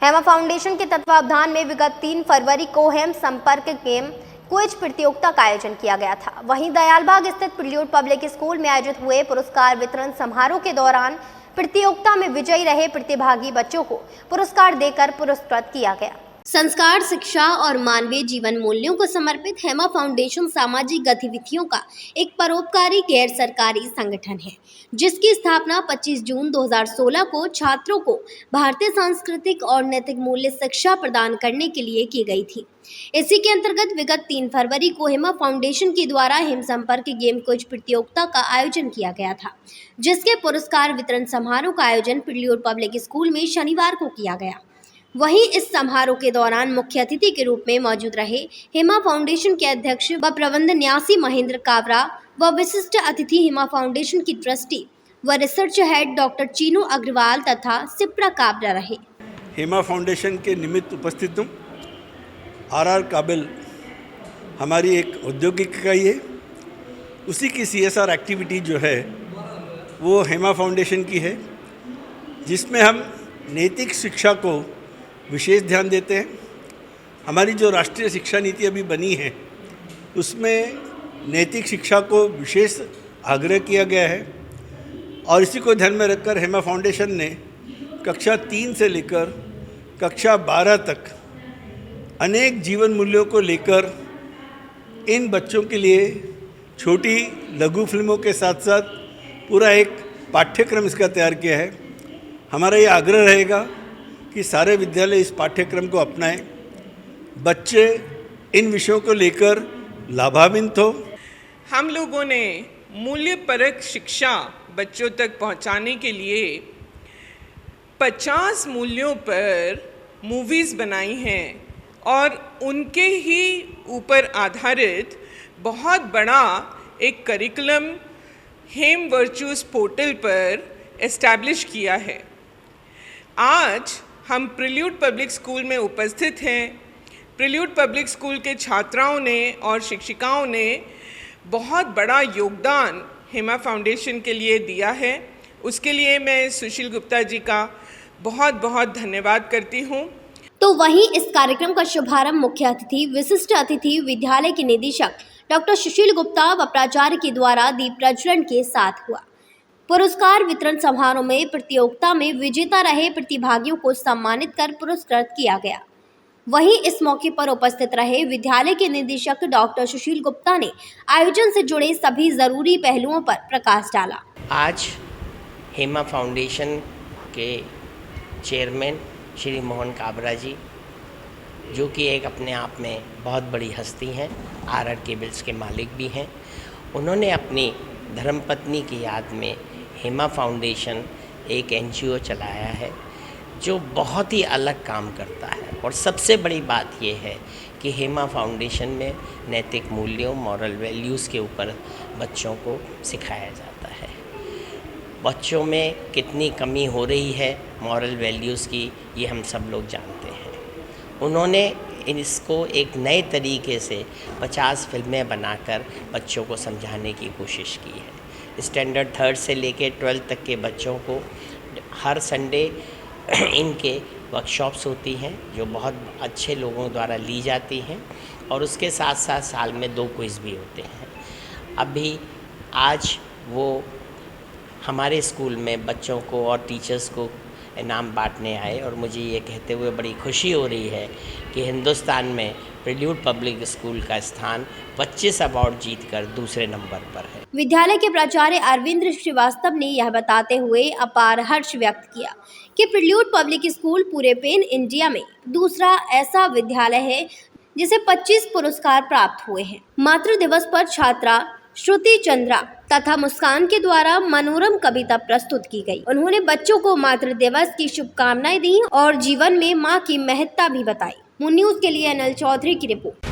Hema foundation के तत्वावधान में विगत 3 फरवरी को हेम संपर्क गेम क्विज प्रतियोगिता का आयोजन किया गया था। वहीं दयालबाग स्थित प्रिल्यूड पब्लिक स्कूल में आयोजित हुए पुरस्कार वितरण समारोह के दौरान प्रतियोगिता में विजयी रहे प्रतिभागी बच्चों को पुरस्कार देकर पुरस्कृत किया गया। संस्कार, शिक्षा और मानवीय जीवन मूल्यों को समर्पित हेमा फाउंडेशन सामाजिक गतिविधियों का एक परोपकारी गैर सरकारी संगठन है, जिसकी स्थापना 25 जून 2016 को छात्रों को भारतीय सांस्कृतिक और नैतिक मूल्य शिक्षा प्रदान करने के लिए की गई थी। इसी के अंतर्गत विगत 3 फरवरी को हेमा फाउंडेशन के द्वारा हिम संपर्क गेम क्विज प्रतियोगिता का आयोजन किया गया था, जिसके पुरस्कार वितरण समारोह का आयोजन प्रिल्यूड पब्लिक स्कूल में शनिवार को किया गया। वहीं इस समारोह के दौरान मुख्य अतिथि के रूप में मौजूद रहे हेमा फाउंडेशन के अध्यक्ष व प्रबंध न्यासी महेंद्र काबरा व विशिष्ट अतिथि हेमा फाउंडेशन की ट्रस्टी व research head doctor Chinu Agarwal तथा सिप्रा काबरा रहे। हेमा फाउंडेशन के निमित्त उपस्थित हूँ। आर काबिल हमारी एक औद्योगिक इकाई है, उसी की CSR एक्टिविटी जो है वो हेमा फाउंडेशन की है, जिसमें हम नैतिक शिक्षा को विशेष ध्यान देते हैं। हमारी जो राष्ट्रीय शिक्षा नीति अभी बनी है उसमें नैतिक शिक्षा को विशेष आग्रह किया गया है और इसी को ध्यान में रखकर हेमा फाउंडेशन ने कक्षा 3 से लेकर कक्षा 12 तक अनेक जीवन मूल्यों को लेकर इन बच्चों के लिए छोटी लघु फिल्मों के साथ साथ पूरा एक पाठ्यक्रम इसका तैयार किया है। हमारा ये आग्रह रहेगा कि सारे विद्यालय इस पाठ्यक्रम को अपनाएं, बच्चे इन विषयों को लेकर लाभान्वित हो। हम लोगों ने मूल्यपरक शिक्षा बच्चों तक पहुंचाने के लिए 50 मूल्यों पर मूवीज़ बनाई हैं और उनके ही ऊपर आधारित बहुत बड़ा एक करिकुलम हेम वर्चुअस पोर्टल पर एस्टैब्लिश किया है। आज हम प्रिल्यूड पब्लिक स्कूल में उपस्थित हैं। प्रिल्यूड पब्लिक स्कूल के छात्राओं ने और शिक्षिकाओं ने बहुत बड़ा योगदान हेमा फाउंडेशन के लिए दिया है। उसके लिए मैं सुशील गुप्ता जी का बहुत बहुत धन्यवाद करती हूँ। तो वहीं इस कार्यक्रम का शुभारंभ मुख्य अतिथि विशिष्ट अतिथि विद्यालय के निदेशक डॉक्टर सुशील गुप्ता व प्राचार्य के द्वारा दीप प्रज्वलन के साथ हुआ। पुरस्कार वितरण समारोह में प्रतियोगिता में विजेता रहे प्रतिभागियों को सम्मानित कर पुरस्कृत किया गया। वहीं इस मौके पर उपस्थित रहे विद्यालय के निदेशक डॉक्टर सुशील गुप्ता ने आयोजन से जुड़े सभी जरूरी पहलुओं पर प्रकाश डाला। आज हेमा फाउंडेशन के चेयरमैन श्री मोहन काबरा जी, जो कि एक अपने आप में बहुत बड़ी हस्ती हैं, RR केबल्स के मालिक भी हैं, उन्होंने अपनी धर्मपत्नी की याद में हेमा फाउंडेशन एक NGO चलाया है जो बहुत ही अलग काम करता है। और सबसे बड़ी बात यह है कि हेमा फाउंडेशन में नैतिक मूल्यों, मॉरल वैल्यूज़ के ऊपर बच्चों को सिखाया जाता है। बच्चों में कितनी कमी हो रही है मॉरल वैल्यूज़ की, ये हम सब लोग जानते हैं। उन्होंने इसको एक नए तरीके से 50 फिल्में बनाकर बच्चों को समझाने की कोशिश की है। स्टैंडर्ड 3rd से लेके 12th तक के बच्चों को हर संडे इनके वर्कशॉप्स होती हैं जो बहुत अच्छे लोगों द्वारा ली जाती हैं और उसके साथ साथ साल में 2 क्विज़ भी होते हैं। अभी आज वो हमारे स्कूल में बच्चों को और टीचर्स को इनाम बांटने आए और मुझे ये कहते हुए बड़ी खुशी हो रही है कि हिंदुस्तान में प्रिल्यूड पब्लिक स्कूल का स्थान 25 अवार्ड जीतकर दूसरे नंबर पर है। विद्यालय के प्राचार्य अरविंद श्रीवास्तव ने यह बताते हुए अपार हर्ष व्यक्त किया कि प्रिल्यूड पब्लिक स्कूल पूरे पैन इंडिया में दूसरा ऐसा विद्यालय है जिसे 25 पुरस्कार प्राप्त हुए हैं। मातृ दिवस पर छात्रा श्रुति चंद्रा तथा मुस्कान के द्वारा मनोरम कविता प्रस्तुत की गई। उन्होंने बच्चों को मातृ दिवस की शुभकामनाएं दी और जीवन में मां की महत्ता भी बताई। मून न्यूज के लिए अनिल चौधरी की रिपोर्ट।